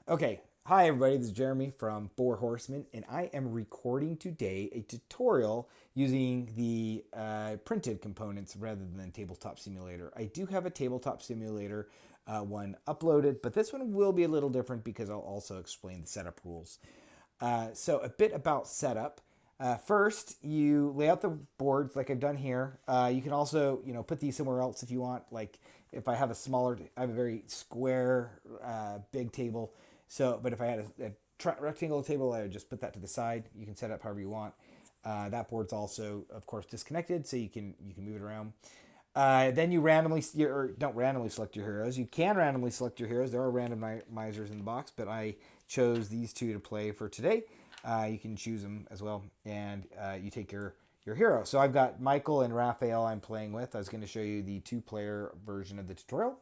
Okay, hi everybody, this is Jeremy from Four Horsemen, and I am recording today a tutorial using the printed components rather than Tabletop Simulator. I do have a Tabletop Simulator one uploaded, but this one will be a little different because I'll also explain the setup rules. So a bit about setup. First, you lay out the boards like I've done here. You can also, put these somewhere else if you want. Like if I have I have a very square, big table. So, but if I had a rectangle table, I would just put that to the side. You can set up however you want. That board's also, of course, disconnected, so you can move it around. Then you don't randomly select your heroes. You can randomly select your heroes. There are randomizers in the box, but I chose these two to play for today. You can choose them as well, and you take your hero. So I've got Michael and Raphael I'm playing with. I was going to show you the two-player version of the tutorial.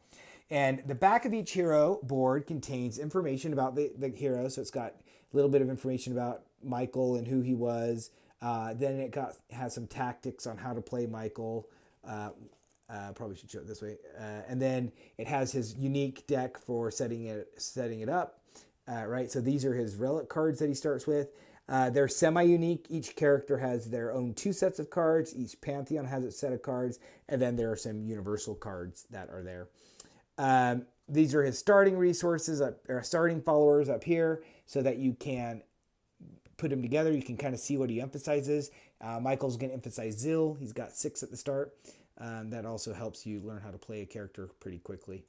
And the back of each hero board contains information about the hero. So it's got a little bit of information about Michael and who he was. Then has some tactics on how to play Michael. Probably should show it this way. And then it has his unique deck for setting it up. Right, so these are his relic cards that he starts with. They're semi-unique. Each character has their own two sets of cards. Each pantheon has its set of cards. And then there are some universal cards that are there. These are his starting resources, or starting followers up here, so that you can put them together. You can kind of see what he emphasizes. Michael's going to emphasize Zil. He's got 6 at the start. That also helps you learn how to play a character pretty quickly.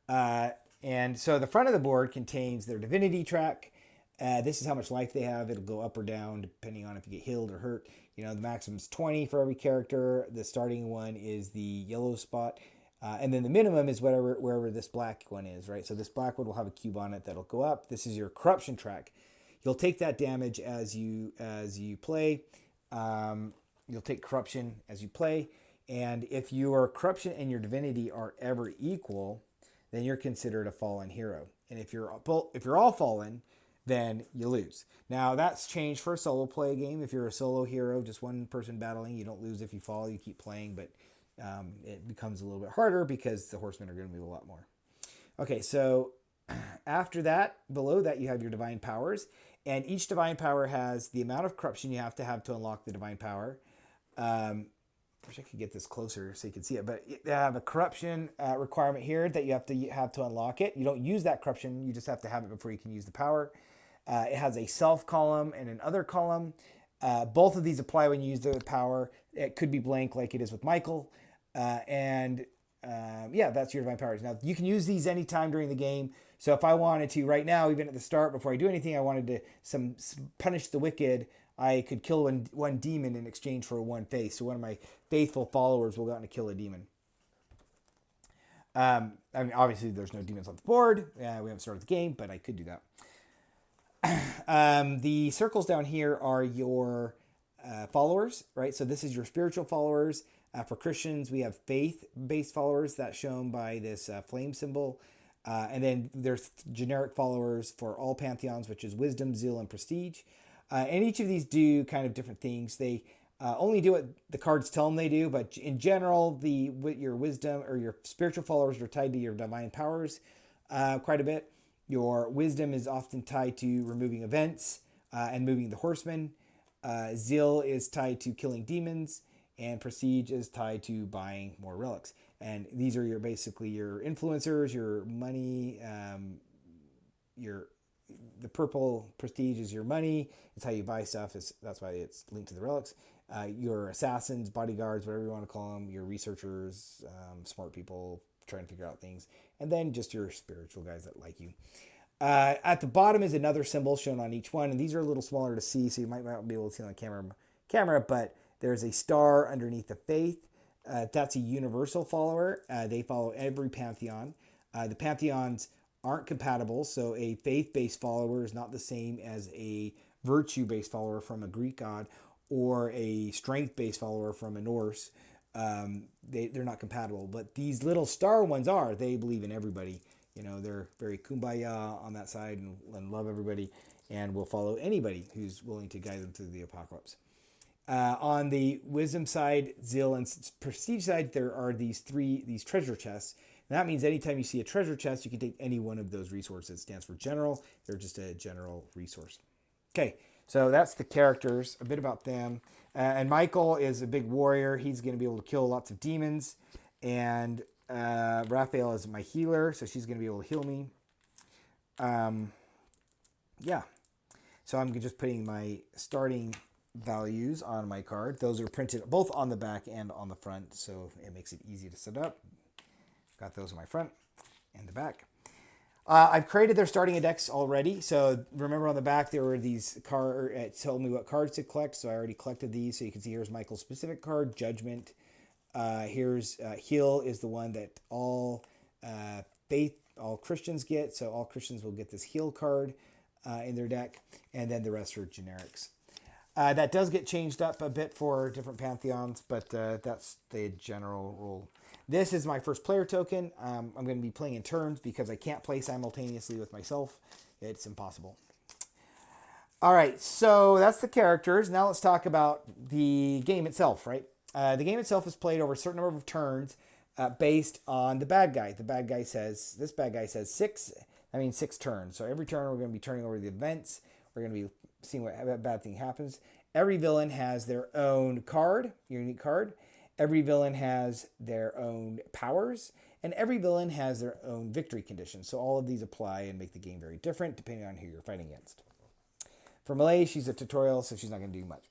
And so the front of the board contains their divinity track. This is how much life they have. It'll go up or down depending on if you get healed or hurt. The maximum is 20 for every character. The starting one is the yellow spot. And then the minimum is wherever this black one is, right? So this black one will have a cube on it that'll go up. This is your corruption track. You'll take that damage as you play. You'll take corruption as you play. And if your corruption and your divinity are ever equal, then you're considered a fallen hero. And if you're all fallen, then you lose. Now that's changed for a solo play game. If you're a solo hero, just one person battling, you don't lose if you fall. You keep playing, but it becomes a little bit harder because the horsemen are going to move a lot more. Okay, so after that, below that, you have your divine powers. And each divine power has the amount of corruption you have to unlock the divine power. I wish I could get this closer so you can see it, but they have a corruption requirement here that you have to unlock it. You don't use that corruption, you just have to have it before you can use the power. It has a self column and an other column. Both of these apply when you use the power. It could be blank like it is with Michael. Yeah, that's your divine powers. Now, you can use these anytime during the game. So if I wanted to, right now, even at the start, before I do anything, I wanted to punish the wicked, I could kill one demon in exchange for one faith. So one of my faithful followers will go out and kill a demon. Obviously, there's no demons on the board. We haven't started the game, but I could do that. The circles down here are your followers, right? So this is your spiritual followers. For Christians, we have faith-based followers that's shown by this flame symbol. And then there's generic followers for all pantheons, which is wisdom, zeal, and prestige. And each of these do kind of different things. They only do what the cards tell them they do, but in general, your wisdom or your spiritual followers are tied to your divine powers quite a bit. Your wisdom is often tied to removing events and moving the horsemen. Zeal is tied to killing demons, and prestige is tied to buying more relics. And these are basically your influencers, your money, the purple prestige is your money. It's how you buy stuff. That's why it's linked to the relics. Your assassins, bodyguards, whatever you want to call them, your researchers, smart people trying to figure out things, and then just your spiritual guys that like you. At the bottom is another symbol shown on each one, and these are a little smaller to see, so you might not be able to see on the camera, but there's a star underneath the faith. That's a universal follower. They follow every pantheon. The pantheons aren't compatible, so a faith-based follower is not the same as a virtue-based follower from a Greek god or a strength-based follower from a Norse. They're not compatible, but these little star ones are. They believe in everybody. They're very kumbaya on that side and love everybody and will follow anybody who's willing to guide them through the apocalypse. On the wisdom side, zeal, and prestige side, there are these treasure chests And that means anytime you see a treasure chest, you can take any one of those resources. It stands for general. They're just a general resource. Okay, so that's the characters, a bit about them. And Michael is a big warrior. He's going to be able to kill lots of demons. And Raphael is my healer, so she's going to be able to heal me. Yeah, so I'm just putting my starting values on my card. Those are printed both on the back and on the front, so it makes it easy to set up. Got those on my front and the back. I've created their starting index already. So remember on the back, there were these cards, it told me what cards to collect. So I already collected these. So you can see here's Michael's specific card, Judgment. Here's Heal is the one that all Christians get. So all Christians will get this Heal card in their deck. And then the rest are generics. That does get changed up a bit for different pantheons, but that's the general rule. This is my first player token. I'm going to be playing in turns because I can't play simultaneously with myself. It's impossible. All right, so that's the characters. Now let's talk about the game itself, right? The game itself is played over a certain number of turns based on the bad guy. This bad guy says 6, that means 6 turns. So every turn we're going to be turning over the events. We're going to be seeing what bad thing happens. Every villain has their own card, unique card. Every villain has their own powers, and every villain has their own victory conditions. So all of these apply and make the game very different depending on who you're fighting against. For Malaise, she's a tutorial, so she's not going to do much.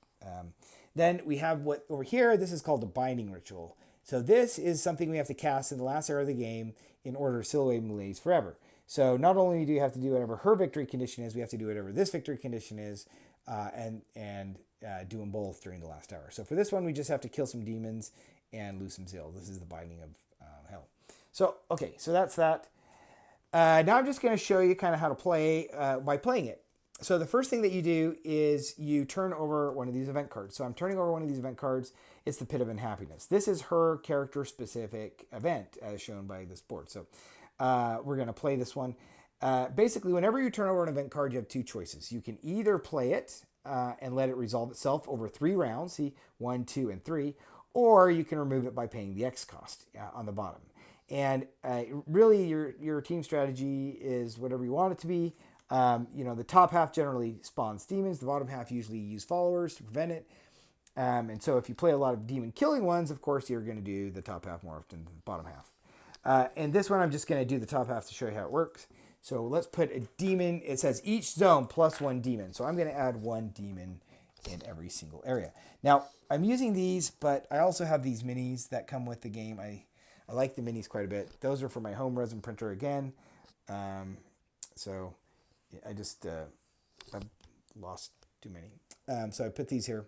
Then we have what over here, this is called the Binding Ritual. So this is something we have to cast in the last area of the game in order to seal away Malaise forever. So not only do you have to do whatever her victory condition is, we have to do whatever this victory condition is, and do them both during the last hour. So for this one, we just have to kill some demons and lose some zeal. This is the Binding of Hell. So, okay, so that's that. Now I'm just going to show you kind of how to play by playing it. So the first thing that you do is you turn over one of these event cards. So I'm turning over one of these event cards. It's the Pit of Unhappiness. This is her character-specific event as shown by this board. So we're going to play this one. Basically, whenever you turn over an event card, you have two choices. You can either play it and let it resolve itself over 3 rounds, see 1, 2, and 3, or you can remove it by paying the X cost on the bottom. And really, your team strategy is whatever you want it to be. The top half generally spawns demons. The bottom half usually use followers to prevent it. And so if you play a lot of demon killing ones, of course, you're going to do the top half more often than the bottom half. And this one, I'm just going to do the top half to show you how it works. So let's put a demon. It says each zone plus 1 demon. So I'm going to add 1 demon in every single area. Now, I'm using these, but I also have these minis that come with the game. I like the minis quite a bit. Those are for my home resin printer again. So I just I've lost too many. So I put these here.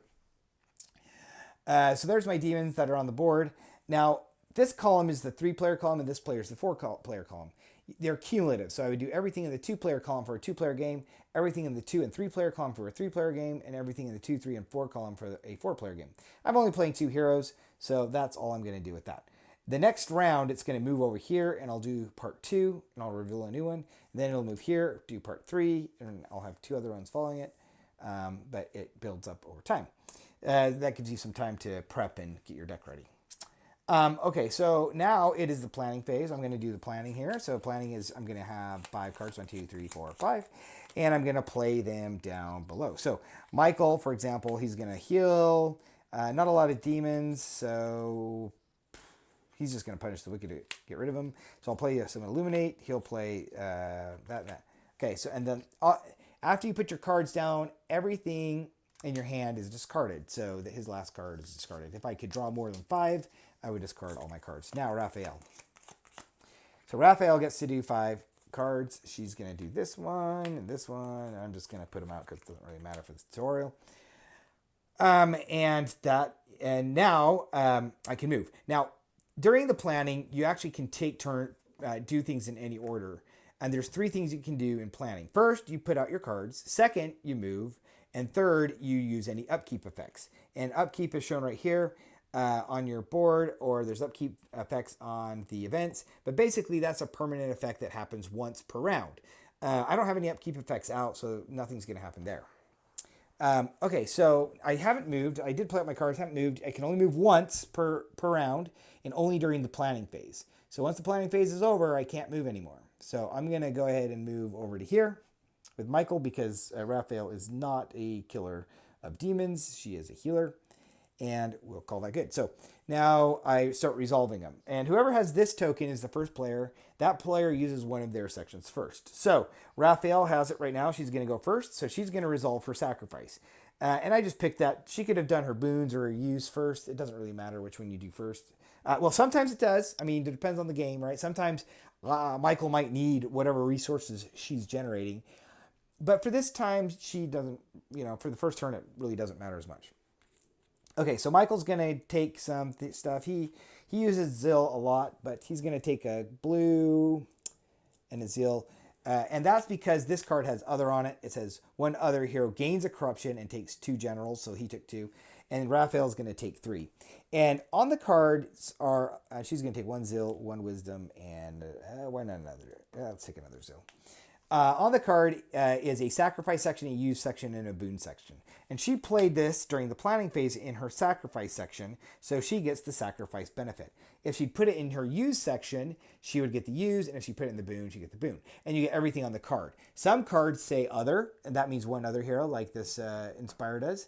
So there's my demons that are on the board. Now, this column is the 3-player column, and this player is the 4-player column. They're cumulative, so I would do everything in the 2-player column for a 2-player game, everything in the 2 and 3-player column for a 3-player game, and everything in the 2, 3, and 4 column for a 4-player game. I'm only playing 2 heroes, so that's all I'm going to do with that. The next round, it's going to move over here, and I'll do part 2, and I'll reveal a new one. Then it'll move here, do part 3, and I'll have 2 other ones following it, but it builds up over time. That gives you some time to prep and get your deck ready. Okay, so now it is the planning phase. I'm going to do the planning here. So planning is I'm going to have 5 cards, 1, 2, 3, 4, 5, and I'm going to play them down below. So Michael, for example, he's going to heal. Not a lot of demons, so he's just going to punish the wicked to get rid of them. So I'll play some Illuminate. He'll play that. Okay, so and then after you put your cards down, everything in your hand is discarded. So his last card is discarded. If I could draw more than 5, I would discard all my cards. Now, Raphael. So Raphael gets to do 5 cards. She's going to do this one and this one. I'm just going to put them out because it doesn't really matter for the tutorial. And now I can move. Now, during the planning, you actually can do things in any order. And there's 3 things you can do in planning. First, you put out your cards. Second, you move. And third, you use any upkeep effects. And upkeep is shown right here on your board, or there's upkeep effects on the events. But basically, that's a permanent effect that happens once per round. I don't have any upkeep effects out, so nothing's going to happen there. Okay, so I haven't moved. I did play out my cards, haven't moved. I can only move once per round, and only during the planning phase. So once the planning phase is over, I can't move anymore. So I'm going to go ahead and move over to here with Michael because Raphael is not a killer of demons. She is a healer. And we'll call that good. So now I start resolving them. And whoever has this token is the first player. That player uses one of their sections first. So Raphael has it right now. She's going to go first. So she's going to resolve her sacrifice. And I just picked that. She could have done her boons or her use first. It doesn't really matter which one you do first. Well, sometimes it does. I mean, it depends on the game, right? Sometimes Michael might need whatever resources she's generating. But for this time, she doesn't, for the first turn, it really doesn't matter as much. Okay, so Michael's going to take some stuff. He uses Zill a lot, but he's going to take a blue and a Zill. And that's because this card has other on it. It says one other hero gains a corruption and takes 2 generals, so he took 2. And Raphael's going to take 3. And on the cards are, she's going to take 1 Zill, 1 wisdom, and why not another? Let's take another Zill. On the card is a sacrifice section, a use section, and a boon section. And she played this during the planning phase in her sacrifice section, so she gets the sacrifice benefit. If she put it in her use section, she would get the use, and if she put it in the boon, she get the boon. And you get everything on the card. Some cards say other, and that means one other hero, like this Inspire does.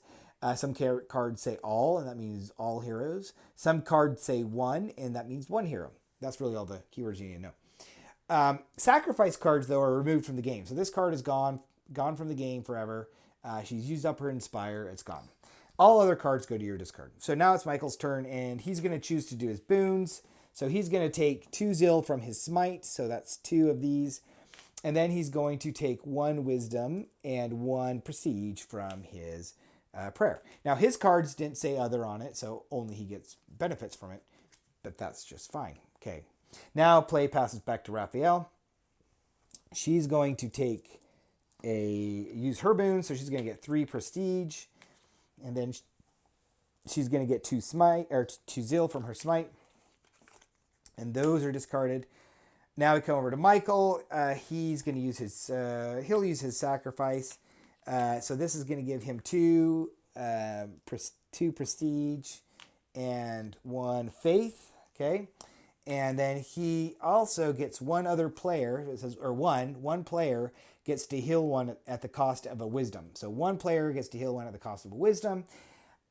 Some cards say all, and that means all heroes. Some cards say one, and that means one hero. That's really all the keywords you need to know. Sacrifice cards, though, are removed from the game. So this card is gone from the game forever. She's used up her Inspire. It's gone. All other cards go to your discard. So now it's Michael's turn, and he's going to choose to do his boons. So he's going to take 2 Zill from his Smite. So that's 2 of these. And then he's going to take 1 Wisdom and 1 Prestige from his Prayer. Now, his cards didn't say other on it, so only he gets benefits from it. But that's just fine. Okay. Now play passes back to Raphael. She's going to use her boon, so she's going to get 3 Prestige, and then she's going to get 2 Zill from her Smite, and those are discarded. Now we come over to Michael. He's going to use he'll use his sacrifice. So this is going to give him 2 Prestige and 1 Faith. Okay. And then he also gets one other player, it says, or one player gets to heal 1 at the cost of a wisdom. So 1 player gets to heal 1 at the cost of a wisdom.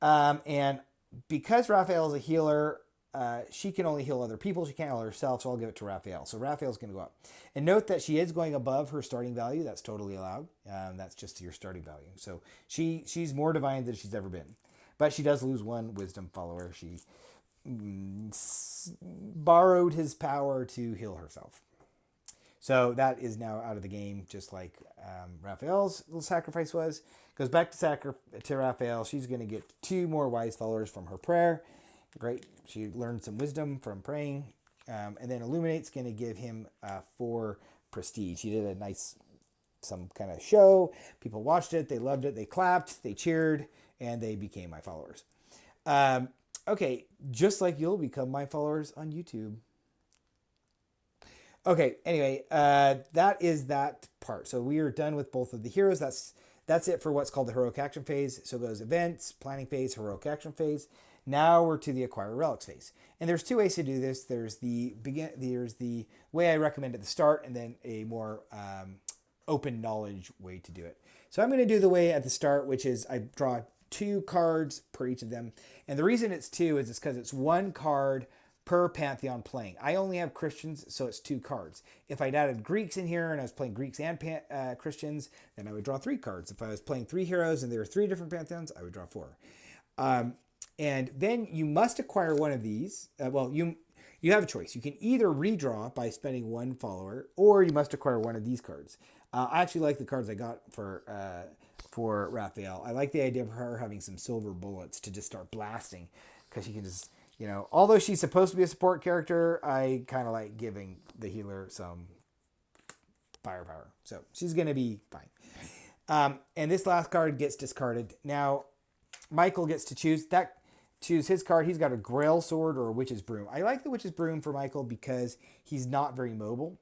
And because Raphael is a healer, she can only heal other people. She can't heal herself, so I'll give it to Raphael. So Raphael's going to go up. And note that she is going above her starting value. That's totally allowed. That's just your starting value. So she's more divine than she's ever been. But she does lose 1 wisdom follower. She borrowed his power to heal herself. So that is now out of the game, just like Raphael's little sacrifice was. Goes back to Raphael. She's going to get 2 more wise followers from her prayer. Great. She learned some wisdom from praying. And then Illuminate's going to give him 4 prestige. He did some kind of show. People watched it. They loved it. They clapped. They cheered. And they became my followers. Okay, just like you'll become my followers on YouTube. Okay, anyway, that is that part. So we are done with both of the heroes. That's it for what's called the heroic action phase. So those events, planning phase, heroic action phase. Now we're to the acquire relics phase. And there's 2 ways to do this. There's the way I recommend at the start, and then a more open knowledge way to do it. So I'm going to do the way at the start, which is I draw 2 cards per each of them. And the reason it's 2 is because it's 1 card per pantheon playing. I only have Christians, so it's 2 cards. If I'd added Greeks in here and I was playing Greeks and Christians, then I would draw 3 cards. If I was playing 3 heroes and there were 3 different pantheons, I would draw 4. And then you must acquire one of these. You have a choice. You can either redraw by spending 1 follower, or you must acquire one of these cards. I actually like the cards I got for Raphael. I like the idea of her having some silver bullets to just start blasting, because she can just, although she's supposed to be a support character, I kind of like giving the healer some firepower. So she's going to be fine. And this last card gets discarded. Now, Michael gets to choose his card. He's got a Grail Sword or a Witch's Broom. I like the Witch's Broom for Michael because he's not very mobile,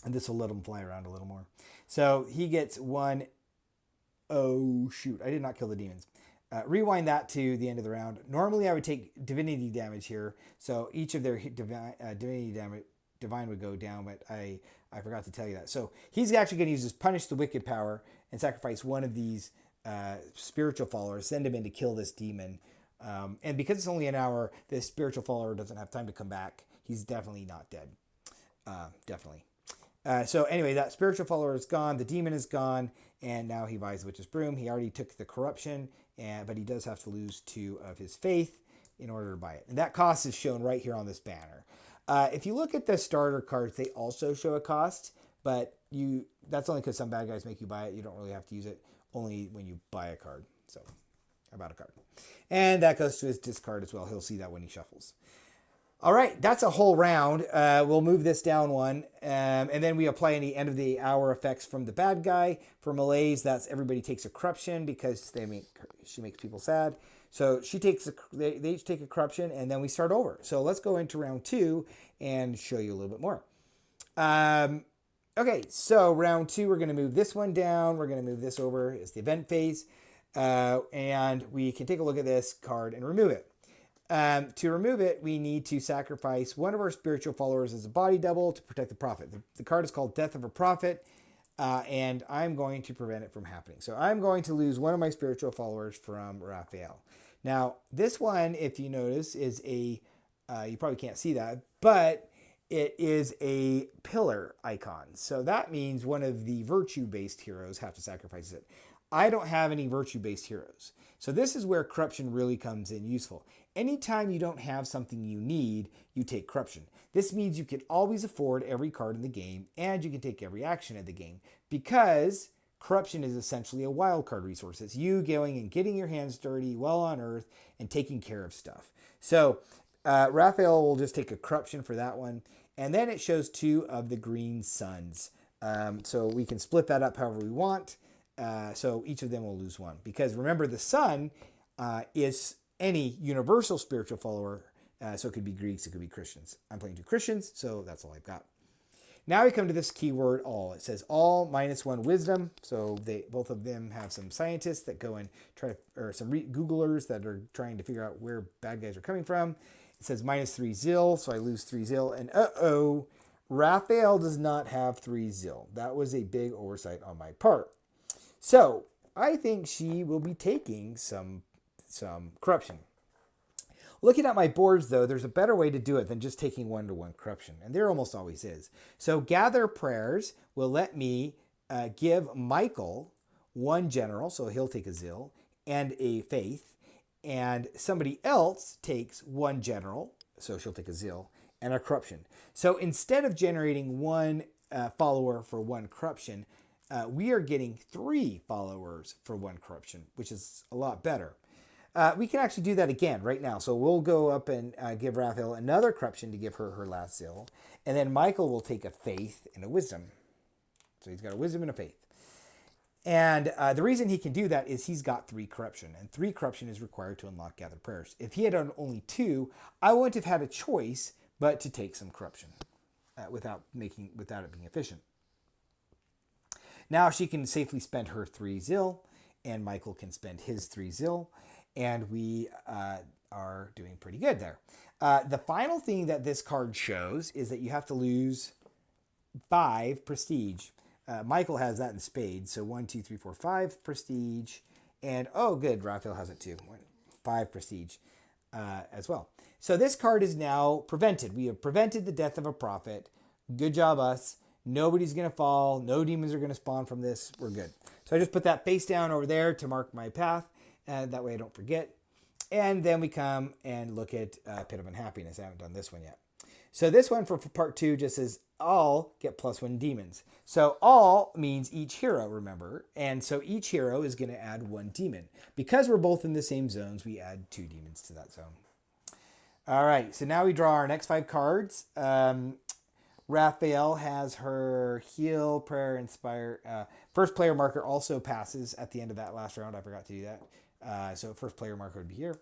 and this will let him fly around a little more. So he gets 1. Oh, shoot. I did not kill the demons. Rewind that to the end of the round. Normally, I would take divinity damage here, so each of their divinity damage divine would go down, but I forgot to tell you that. So he's actually going to use his punish the wicked power and sacrifice one of these spiritual followers, send him in to kill this demon. And because it's only an hour, this spiritual follower doesn't have time to come back. He's definitely not dead. Definitely. So anyway, that spiritual follower is gone. The demon is gone. And now he buys the witch's broom. He already took the corruption, but he does have to lose 2 of his faith in order to buy it. And that cost is shown right here on this banner. If you look at the starter cards, they also show a cost, but that's only because some bad guys make you buy it. You don't really have to use it, only when you buy a card. So I bought a card. And that goes to his discard as well. He'll see that when he shuffles. All right, that's a whole round. We'll move this down one, and then we apply any end of the hour effects from the bad guy. For Malaise, that's everybody takes a corruption because she makes people sad. So they each take a corruption, and then we start over. So let's go into round 2 and show you a little bit more. Okay, so round 2, we're going to move this one down. We're going to move this over. It's the event phase, and we can take a look at this card and remove it. To remove it, we need to sacrifice one of our spiritual followers as a body double to protect the prophet. The card is called Death of a Prophet, and I'm going to prevent it from happening. So I'm going to lose one of my spiritual followers from Raphael. Now, this one, if you notice, is you probably can't see that, but it is a pillar icon. So that means one of the virtue-based heroes have to sacrifice it. I don't have any virtue-based heroes. So this is where corruption really comes in useful. Anytime you don't have something you need, you take corruption. This means you can always afford every card in the game, and you can take every action in the game, because corruption is essentially a wild card resource. It's you going and getting your hands dirty while on Earth and taking care of stuff. So Raphael will just take a corruption for that one, and then it shows 2 of the green suns. So we can split that up however we want. So each of them will lose 1. Because remember, the sun is any universal spiritual follower. So it could be Greeks, it could be Christians. I'm playing 2 Christians, so that's all I've got. Now we come to this keyword all. It says all -1 wisdom. So both of them have some scientists that go and try to, or some Googlers that are trying to figure out where bad guys are coming from. It says -3 zeal, so I lose 3 zeal. And Raphael does not have 3 zeal. That was a big oversight on my part. So I think she will be taking some corruption. Looking at my boards, though, there's a better way to do it than just taking 1-to-1 corruption, and there almost always is. So gather prayers will let me give Michael 1 general, so he'll take a zeal, and a faith, and somebody else takes 1 general, so she'll take a zeal, and a corruption. So instead of generating 1 follower for 1 corruption, we are getting 3 followers for 1 corruption, which is a lot better. We can actually do that again right now. So we'll go up and give Raphael another corruption to give her last zeal. And then Michael will take a faith and a wisdom. So he's got a wisdom and a faith. And the reason he can do that is he's got 3 corruption. And 3 corruption is required to unlock Gather Prayers. If he had done only 2, I wouldn't have had a choice but to take some corruption without it being efficient. Now she can safely spend her 3 zeal, and Michael can spend his 3 zeal, and we are doing pretty good there. The final thing that this card shows is that you have to lose 5 prestige. Michael has that in spades, so 1, 2, 3, 4, 5 prestige, and oh good, Raphael has it too, 5 prestige as well. So this card is now prevented. We have prevented the death of a prophet. Good job us. Nobody's going to fall. No demons are going to spawn from this. We're good. So I just put that face down over there to mark my path. And that way I don't forget. And then we come and look at Pit of Unhappiness. I haven't done this one yet. So this one for part 2 just says all get +1 demons. So all means each hero, remember. And so each hero is going to add 1 demon. Because we're both in the same zones, we add 2 demons to that zone. All right. So now we draw our next 5 cards. Raphael has her heal, prayer, inspire. First player marker also passes at the end of that last round. I forgot to do that. So first player marker would be here.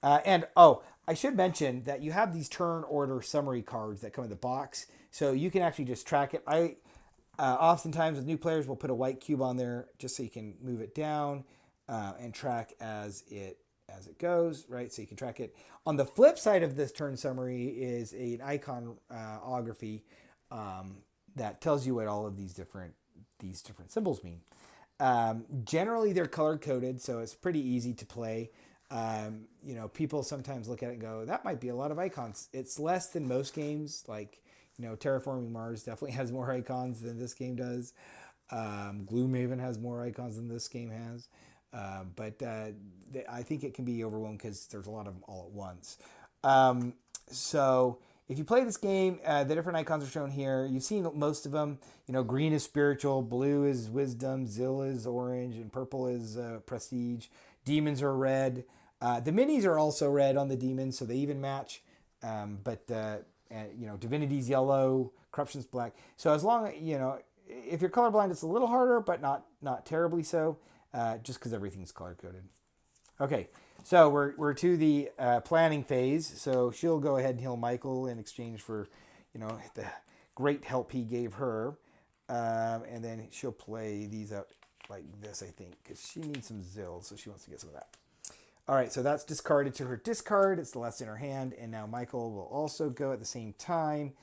I should mention that you have these turn order summary cards that come in the box. So you can actually just track it. Oftentimes with new players, we'll put a white cube on there just so you can move it down. and track as it goes, right? So you can track it. On the flip side of this turn summary is an iconography that tells you what all of these different symbols mean. Generally, they're color coded, so it's pretty easy to play. People sometimes look at it and go, "That might be a lot of icons." It's less than most games. Like, Terraforming Mars definitely has more icons than this game does. Gloomhaven has more icons than this game has. But I think it can be overwhelmed because there's a lot of them all at once. So if you play this game, the different icons are shown here. You've seen most of them. Green is spiritual, blue is wisdom, Zil is orange, and purple is prestige. Demons are red. The minis are also red on the demons, so they even match. But divinity's yellow, corruption's black. So as long if you're colorblind, it's a little harder, but not terribly so. Just because everything's color coded. Okay, so we're to the planning phase. So she'll go ahead and heal Michael in exchange for, the great help he gave her, and then she'll play these out like this, I think, because she needs some Zil, so she wants to get some of that. All right, so that's discarded to her discard. It's the last in her hand, and now Michael will also go at the same time.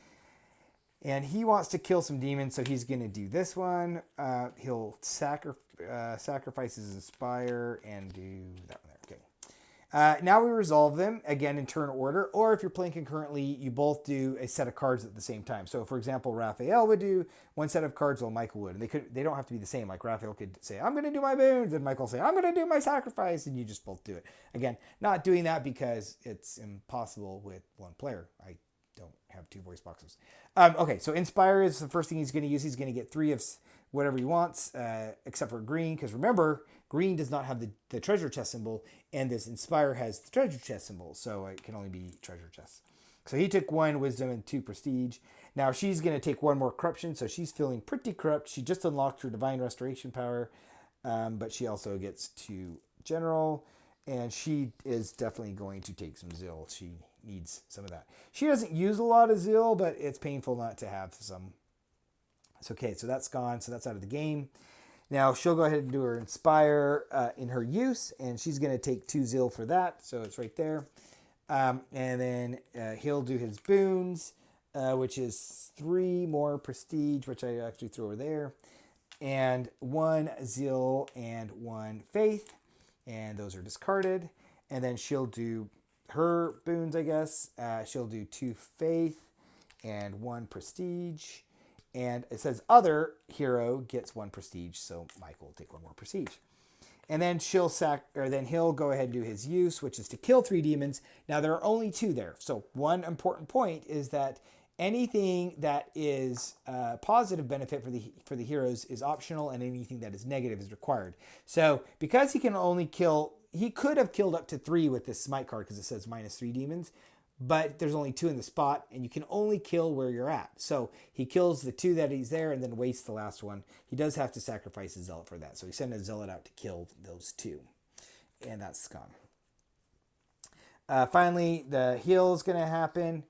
And he wants to kill some demons, so he's going to do this one. He'll sacrifice his Inspire and do that one there. Okay. Now we resolve them, again, in turn order. Or if you're playing concurrently, you both do a set of cards at the same time. So, for example, Raphael would do one set of cards while Michael would. And they don't have to be the same. Like, Raphael could say, I'm going to do my boons. And Michael will say, I'm going to do my sacrifice. And you just both do it. Again, not doing that because it's impossible with one player. I don't have two voice boxes. Okay, so Inspire is the first thing he's going to use. He's going to get 3 of whatever he wants, except for green, because remember, green does not have the treasure chest symbol, and this Inspire has the treasure chest symbol, so it can only be treasure chests. So he took 1 wisdom and 2 prestige. Now she's going to take 1 more corruption, so she's feeling pretty corrupt. She just unlocked her divine restoration power, but she also gets 2 general, and she is definitely going to take some Zil. She needs some of that. She doesn't use a lot of Zil, but it's painful not to have some. It's okay, so that's gone, so that's out of the game. Now she'll go ahead and do her Inspire in her use, and she's going to take 2 Zil for that, so it's right there. And then he'll do his boons, which is 3 more prestige, which I actually threw over there, and 1 Zil and 1 faith, and those are discarded. And then she'll do her boons, I guess. She'll do 2 faith and 1 prestige. And it says other hero gets 1 prestige, so Michael will take 1 more prestige. And then he'll go ahead and do his use, which is to kill 3 demons. Now there are only 2 there. So one important point is that anything that is positive benefit for the heroes is optional, and anything that is negative is required. So because he can only kill, he could have killed up to 3 with this smite card because it says -3 demons, but there's only 2 in the spot, and you can only kill where you're at. So he kills the 2 that he's there and then wastes the last one. He does have to sacrifice a zealot for that. So he sent a zealot out to kill those 2, and that's gone. Finally, the heal is going to happen.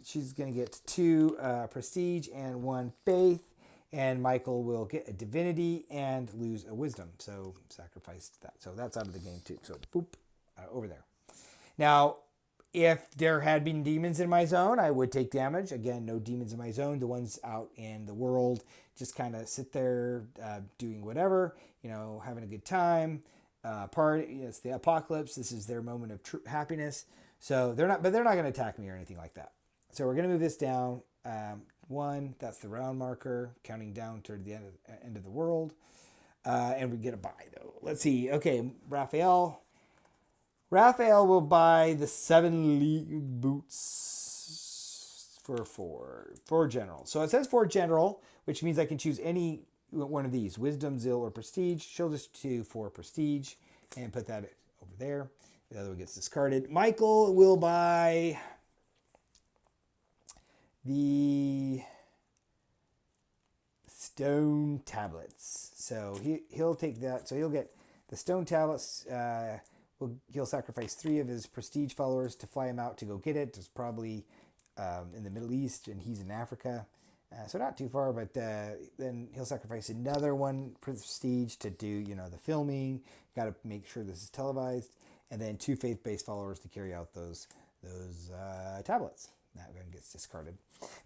She's going to get 2 prestige and 1 faith, and Michael will get a divinity and lose a wisdom. So sacrifice that. So that's out of the game too. So boop, over there. Now, if there had been demons in my zone, I would take damage. Again, no demons in my zone. The ones out in the world just kind of sit there doing whatever, having a good time. Party. It's the apocalypse. This is their moment of happiness. So they're not going to attack me or anything like that. So we're going to move this down 1. That's the round marker, counting down to the end of the world. And we get a buy, though. Let's see. Okay, Raphael. Raphael will buy the 7 league boots for 4 general. So it says 4 general, which means I can choose any one of these, wisdom, Zil, or prestige. She'll just do 4 prestige and put that over there. The other one gets discarded. Michael will buy the stone tablets. So he'll take that. So he'll get the stone tablets. He'll sacrifice 3 of his prestige followers to fly him out to go get it. It's probably in the Middle East, and he's in Africa. So not too far, but then he'll sacrifice another one prestige to do, the filming. Got to make sure this is televised, and then 2 faith-based followers to carry out those tablets. That one gets discarded.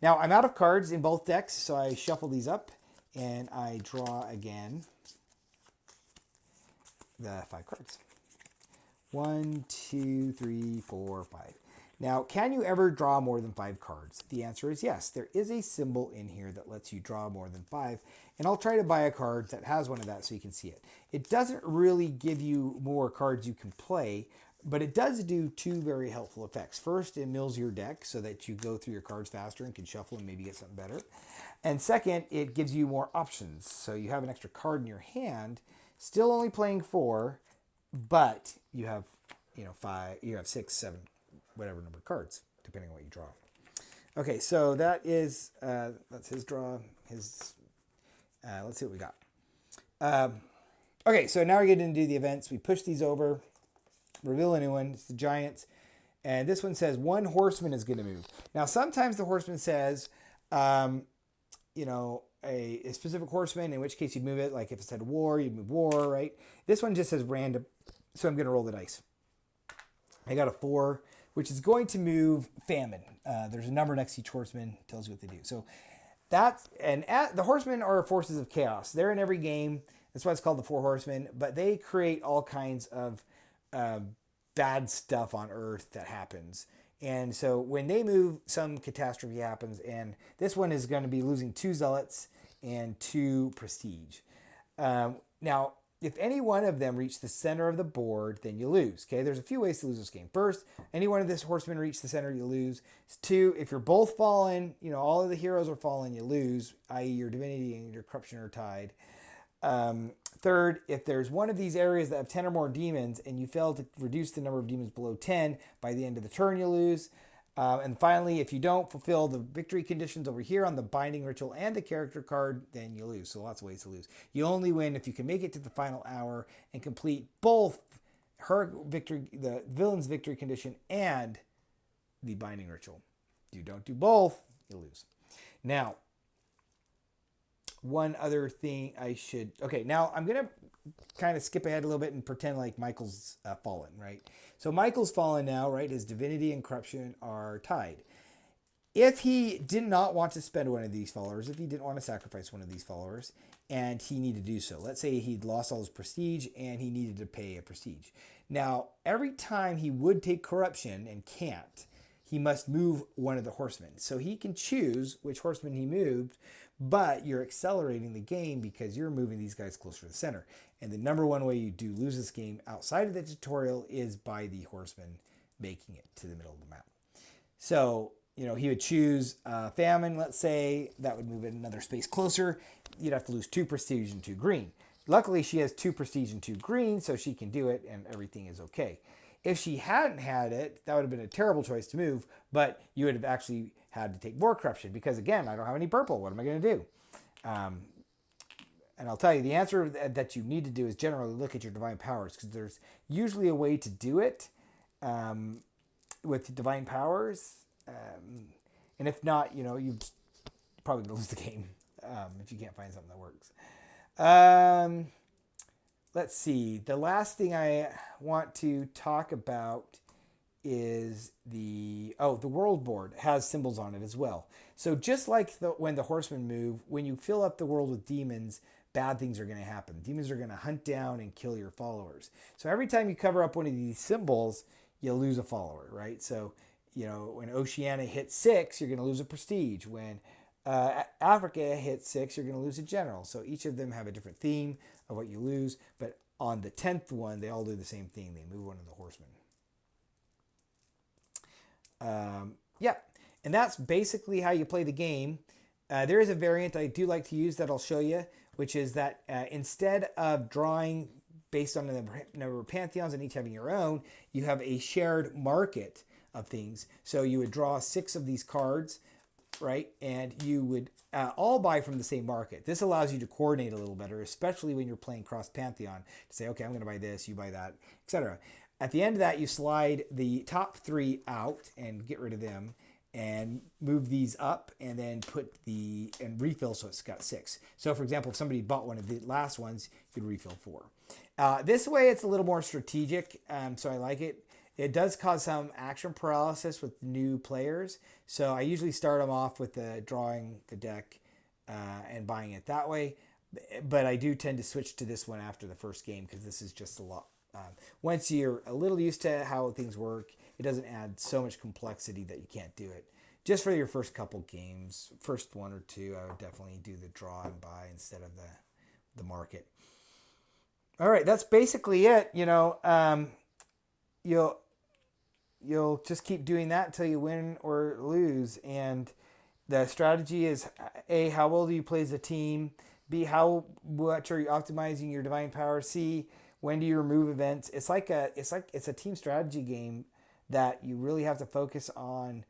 Now I'm out of cards in both decks, so I shuffle these up, and I draw again the 5 cards. 1, 2, 3, 4, 5. Now, can you ever draw more than 5 cards? The answer is yes. There is a symbol in here that lets you draw more than 5, and I'll try to buy a card that has one of that so you can see it. It doesn't really give you more cards you can play, but it does do 2 very helpful effects. First, it mills your deck so that you go through your cards faster and can shuffle and maybe get something better. And second, it gives you more options. So you have an extra card in your hand, still only playing 4, but you have, 5, you have 6, 7, whatever number of cards, depending on what you draw. Okay, so that's his draw. Let's see what we got. Okay, so now we're getting into the events. We push these over, reveal a new one. It's the Giants. And this one says 1 horseman is going to move. Now, sometimes the horseman says, a specific horseman, in which case you'd move it. Like if it said war, you'd move war, right? This one just says random. So I'm going to roll the dice. I got a 4, which is going to move famine. There's a number next to each horseman, tells you what they do. So the horsemen are forces of chaos. They're in every game. That's why it's called the 4 horsemen. But they create all kinds of bad stuff on Earth that happens. And so when they move, some catastrophe happens. And this one is going to be losing 2 zealots and 2 prestige. Now, if any one of them reach the center of the board, then you lose. Okay, there's a few ways to lose this game. First, any one of this horsemen reach the center, you lose. 2, if you're both fallen, all of the heroes are fallen, you lose, i.e. your divinity and your corruption are tied. Third, if there's one of these areas that have 10 or more demons and you fail to reduce the number of demons below 10, by the end of the turn you lose. And finally, if you don't fulfill the victory conditions over here on the binding ritual and the character card, then you lose. So lots of ways to lose. You only win if you can make it to the final hour and complete both her victory, the villain's victory condition, and the binding ritual. If you don't do both, you lose. Now, one other thing now I'm going to kind of skip ahead a little bit and pretend like Michael's fallen, right? So Michael's fallen now, right? His divinity and corruption are tied. If he did not want to spend one of these followers, if he didn't want to sacrifice one of these followers, and he needed to do so, let's say he'd lost all his prestige and he needed to pay a prestige. Now, every time he would take corruption and can't, he must move one of the horsemen. So he can choose which horseman he moved, but you're accelerating the game because you're moving these guys closer to the center. And the number one way you do lose this game outside of the tutorial is by the horseman making it to the middle of the map. So, he would choose famine, let's say. That would move it another space closer. You'd have to lose 2 prestige and 2 green. Luckily, she has 2 prestige and 2 green, so she can do it and everything is okay. If she hadn't had it, that would have been a terrible choice to move, but you would have actually had to take more corruption because, again, I don't have any purple. What am I going to do? And I'll tell you, the answer that you need to do is generally look at your divine powers, because there's usually a way to do it with divine powers. And if not, you're probably going to lose the game if you can't find something that works. Let's see. The last thing I want to talk about is the world board has symbols on it as well. So just like when the horsemen move, when you fill up the world with demons, bad things are going to happen. Demons are going to hunt down and kill your followers. So every time you cover up one of these symbols, you lose a follower, right? So, when Oceania hits 6, you're going to lose a prestige. When Africa hits 6, you're going to lose a general. So each of them have a different theme of what you lose. But on the 10th one, they all do the same thing. They move one of the horsemen. And that's basically how you play the game. There is a variant I do like to use that I'll show you, which is that instead of drawing based on the number of pantheons and each having your own, you have a shared market of things. So you would draw 6 of these cards, right? And you would all buy from the same market. This allows you to coordinate a little better, especially when you're playing cross pantheon, to say, okay, I'm going to buy this, you buy that, etc. At the end of that, you slide the top 3 out and get rid of them. and move these up and then and refill so it's got 6. So for example, if somebody bought one of the last ones, you could refill 4. This way it's a little more strategic, so I like it. It does cause some action paralysis with new players, so I usually start them off with drawing the deck and buying it that way. But I do tend to switch to this one after the first game because this is just a lot. Once you're a little used to how things work, it doesn't add so much complexity that you can't do it. Just for your first couple games, first 1 or 2, I would definitely do the draw and buy instead of the market. All right, that's basically it. You'll just keep doing that until you win or lose. And the strategy is A, how well do you play as a team? B, how much are you optimizing your divine power? C, when do you remove events? It's a team strategy game that you really have to focus on.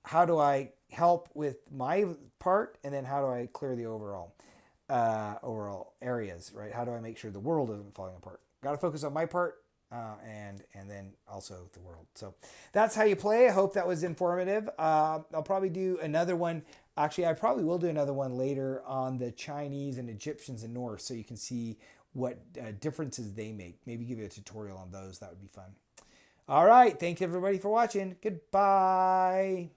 How do I help with my part, and then how do I clear the overall areas, right? How do I make sure the world isn't falling apart? Got to focus on my part, and then also the world. So that's how you play. I hope that was informative. I'll probably do another one. Actually, I probably will do another one later on the Chinese and Egyptians and Norse, so you can see what differences they make. Maybe give you a tutorial on those. That would be fun. All right. Thanks everybody for watching. Goodbye.